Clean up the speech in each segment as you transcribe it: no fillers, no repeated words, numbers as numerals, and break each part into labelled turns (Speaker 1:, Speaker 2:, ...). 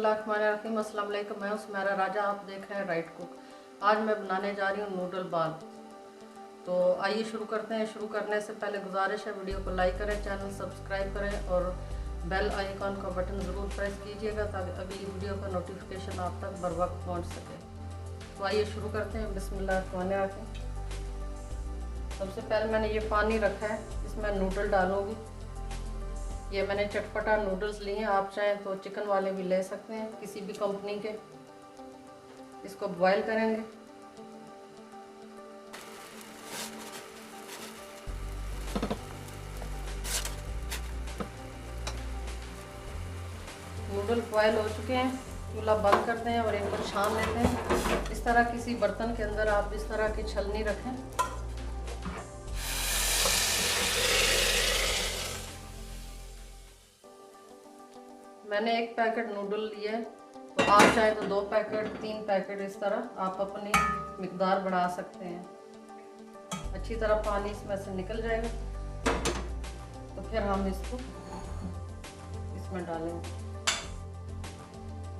Speaker 1: बिस्मिल्लाहिर्रहमानिर्रहीम। अस्सलाम वालेकुम। मैं सुमेरा राजा, आप देख रहे हैं राइट कुक। आज मैं बनाने जा रही हूँ नूडल बाल। तो आइए शुरू करते हैं। शुरू करने से पहले गुजारिश है वीडियो को लाइक करें, चैनल सब्सक्राइब करें और बेल आइकॉन का बटन ज़रूर प्रेस कीजिएगा ताकि अगली वीडियो का नोटिफिकेशन आप तक बर वक्त पहुँच सके। तो आइए शुरू करते हैं। बिस्मिल्लाहिर्रहमानिर्रहीम। सबसे पहले मैंने ये पानी रखा है, इसमें नूडल डालूँगी। ये मैंने चटपटा नूडल्स लिए हैं, आप चाहें तो चिकन वाले भी ले सकते हैं किसी भी कंपनी के। इसको बॉईल करेंगे। नूडल बॉईल हो चुके हैं, चूल्हा बंद करते हैं और इनको छान लेते हैं। इस तरह किसी बर्तन के अंदर आप इस तरह की छलनी रखें। मैंने एक पैकेट नूडल लिए, तो आप चाहे तो 2 पैकेट 3 पैकेट, इस तरह आप अपनी मिकदार बढ़ा सकते हैं। अच्छी तरह पानी इसमें से निकल जाएगा तो फिर हम इसको इसमें डालेंगे।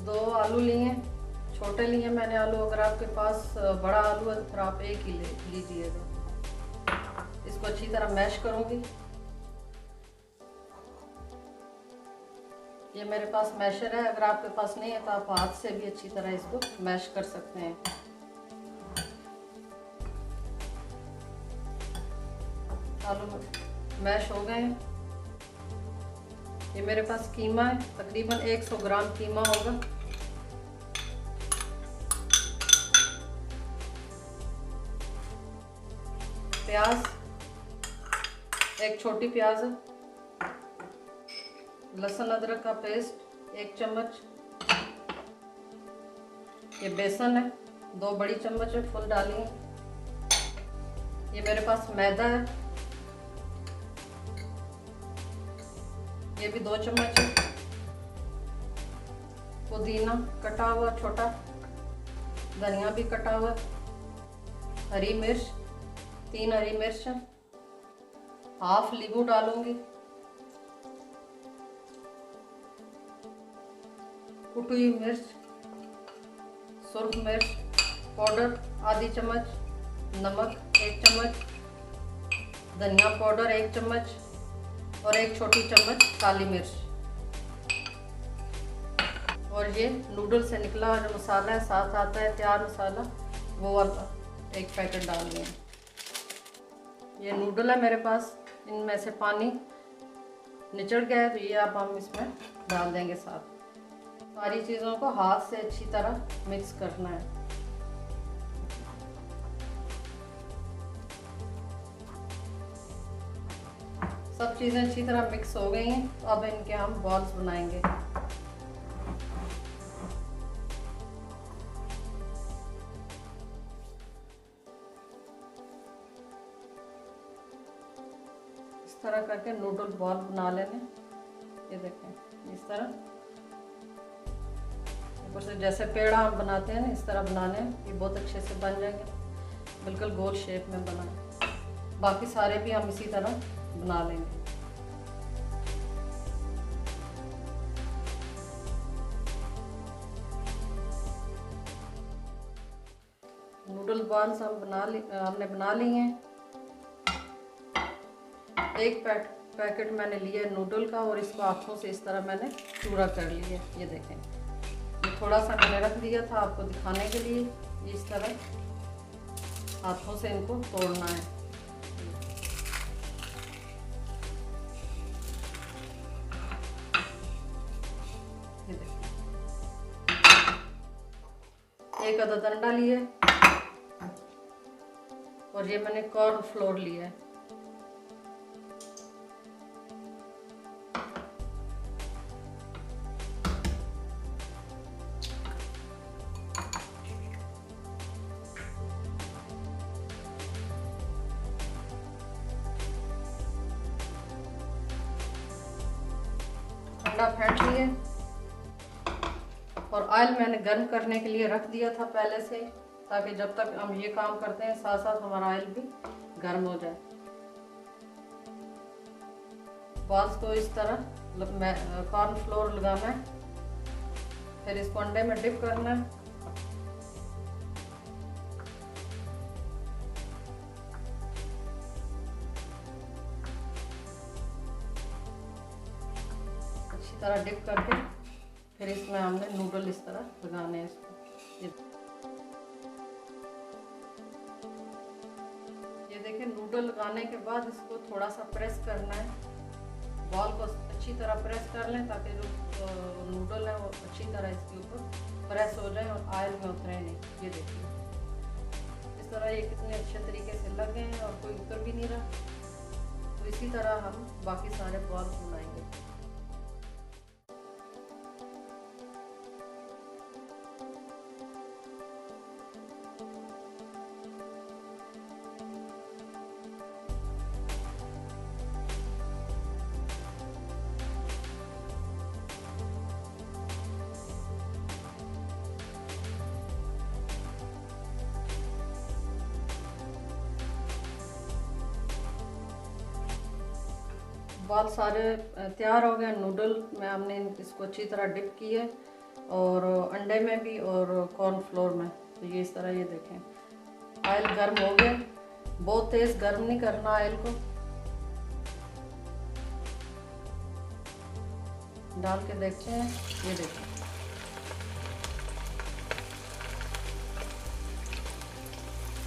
Speaker 1: 2 आलू लिए, छोटे लिए मैंने आलू। अगर आपके पास बड़ा आलू है तो फिर आप एक ही लीजिएगा। इसको अच्छी तरह मैश करूँगी। ये मेरे पास मैशर है, अगर आपके पास नहीं है तो आप हाथ से भी अच्छी तरह इसको मैश कर सकते हैं। आलू मैश हो गए हैं। ये मेरे पास कीमा है, तकरीबन 100 ग्राम कीमा होगा। प्याज, एक छोटी प्याज है। लहसुन अदरक का पेस्ट 1 चम्मच। ये बेसन है, 2 बड़ी चम्मच है, फुल डाली है। ये मेरे पास मैदा है, ये भी 2 चम्मच है। पुदीना कटा हुआ छोटा, धनिया भी कटा हुआ, हरी मिर्च 3 हरी मिर्च, हाफ नींबू डालूंगी, कुटी हुई मिर्च, सुर्ख मिर्च पाउडर आधी चम्मच, नमक 1 चम्मच, धनिया पाउडर 1 चम्मच और 1 छोटी चम्मच काली मिर्च। और ये नूडल से निकला जो मसाला है, साथ आता है तैयार मसाला, वो वाला 1 पैकेट डाल दें। ये नूडल है मेरे पास, इनमें से पानी निचड़ गया है तो ये अब हम इसमें डाल देंगे। साथ सारी चीज़ों को हाथ से अच्छी तरह मिक्स करना है। सब चीज़ें अच्छी तरह मिक्स हो गई हैं, तो अब इनके हम बॉल्स बनाएंगे। इस तरह करके नूडल बॉल बना लेने। ये देखें इस तरह, जैसे पेड़ा हम बनाते हैं ना, इस तरह बनाने, ये बहुत अच्छे से बन जाएंगे, बिल्कुल गोल शेप में बनाए। बाकी सारे भी हम इसी तरह बना लेंगे। नूडल बॉल्स हमने बना लिए हैं। 1 पैकेट मैंने लिया नूडल का और इसको हाथों से इस तरह मैंने चूरा कर लिया। ये देखें, थोड़ा सा मैंने रख दिया था आपको दिखाने के लिए। इस तरह हाथों से इनको तोड़ना है। ये देखिए, 1 अदद अंडा लिए और ये मैंने कॉर्न फ्लोर लिया है। अंडा फेंट लिए और ऑयल मैंने गर्म करने के लिए रख दिया था पहले से, ताकि जब तक हम ये काम करते हैं साथ साथ हमारा ऑयल भी गर्म हो जाए। बॉल्स को इस तरह कॉर्न फ्लोर लगाना है फिर इसको अंडे में डिप करना है। अच्छी तरह डिप करके फिर इसमें हमने नूडल इस तरह लगाने हैं इसको। ये देखिए नूडल लगाने के बाद इसको थोड़ा सा प्रेस करना है। बॉल को अच्छी तरह प्रेस कर लें ताकि जो नूडल है वो अच्छी तरह इसके ऊपर प्रेस हो जाए और ऑयल में उतरे नहीं। ये देखिए इस तरह ये कितने अच्छे तरीके से लग गए हैं और कोई उतर भी नहीं रहा। तो इसी तरह हम बाकी सारे बॉल बनाएंगे। बाल सारे तैयार हो गए। नूडल में हमने इसको अच्छी तरह डिप किए और अंडे में भी और कॉर्नफ्लोर में। तो ये इस तरह ये देखें ऑयल गर्म हो गया। बहुत तेज़ गर्म नहीं करना ऑयल को। डाल के देखते हैं। ये देखें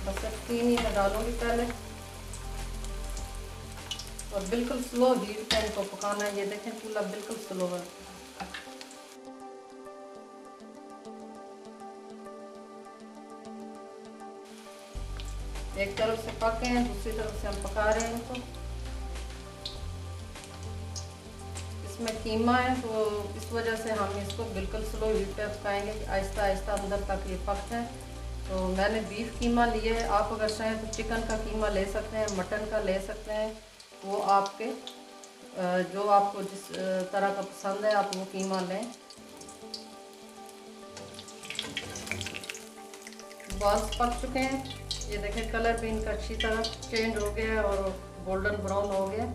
Speaker 1: बस 3 ही मैं डालूंगी पहले और बिल्कुल स्लो हीट पे इनको पकाना है। ये देखें चूल्हा बिल्कुल स्लो है। एक तरफ से पके हैं, दूसरी तरफ से हम पका रहे हैं इनको। इसमें कीमा है तो इस वजह से हम इसको बिल्कुल स्लो हीट पे पकाएंगे कि आहिस्ता आहिस्ता अंदर तक ये पक जाए। तो मैंने बीफ कीमा लिए है। आप अगर चाहें तो चिकन का कीमा ले सकते हैं, मटन का ले सकते हैं। वो आपके जो आपको जिस तरह का पसंद है आप वो कीमा लें। बॉल्स पक चुके हैं। ये देखें कलर भी इनका अच्छी तरह चेंज हो गया है और गोल्डन ब्राउन हो गया।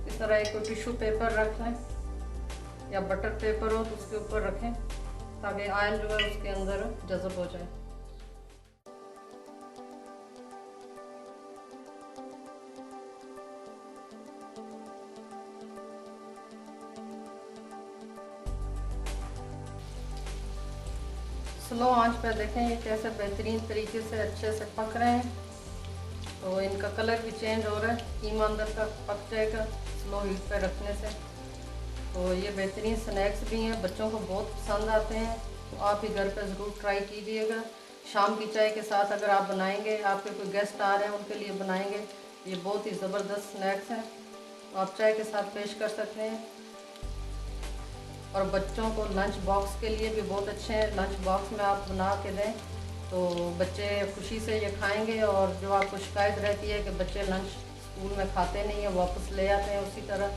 Speaker 1: इस तरह एक टिश्यू पेपर रख लें या बटर पेपर हो तो उसके ऊपर रखें ताकि ऑयल जो है उसके अंदर जज़ब हो जाए। स्लो आंच पर देखें ये कैसे बेहतरीन तरीके से अच्छे से पक रहे हैं। तो इनका कलर भी चेंज हो रहा है। कीमा अंदर तक पक जाएगा स्लो हीट पर रखने से। तो ये बेहतरीन स्नैक्स भी हैं, बच्चों को बहुत पसंद आते हैं। तो आप ही घर पर ज़रूर ट्राई कीजिएगा। शाम की चाय के साथ अगर आप बनाएंगे, आपके कोई गेस्ट आ रहे हैं उनके लिए बनाएंगे, ये बहुत ही ज़बरदस्त स्नैक्स हैं। तो आप चाय के साथ पेश कर सकते हैं। और बच्चों को लंच बॉक्स के लिए भी बहुत अच्छे हैं। लंच बॉक्स में आप बना के दें तो बच्चे खुशी से ये खाएंगे। और जो आपको शिकायत रहती है कि बच्चे लंच स्कूल में खाते नहीं हैं, वापस ले आते हैं उसी तरह,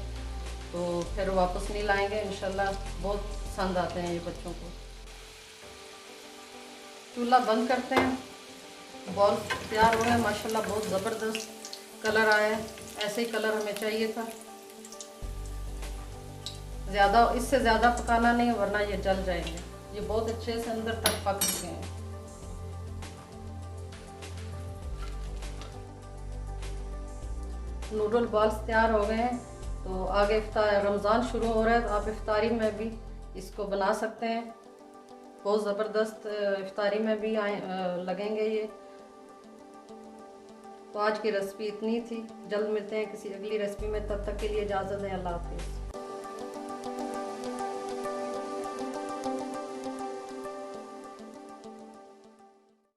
Speaker 1: तो फिर वापस नहीं लाएंगे इंशाल्लाह। बहुत पसंद आते हैं ये बच्चों को। चूल्हा बंद करते हैं। बॉल तैयार हो गए माशाल्लाह, बहुत ज़बरदस्त कलर आया है। ऐसे ही कलर हमें चाहिए था। ज़्यादा इससे ज़्यादा पकाना नहीं वरना ये जल जाएंगे। ये बहुत अच्छे से अंदर तक पक चुके हैं। नूडल बॉल्स तैयार हो गए हैं। तो आगे रमज़ान शुरू हो रहा है तो आप इफ्तारी में भी इसको बना सकते हैं। बहुत ज़बरदस्त इफ्तारी में भी लगेंगे ये। तो आज की रेसिपी इतनी थी। जल्द मिलते हैं किसी अगली रेसिपी में, तब तक के लिए इजाज़त है। अल्लाह हाफिज़।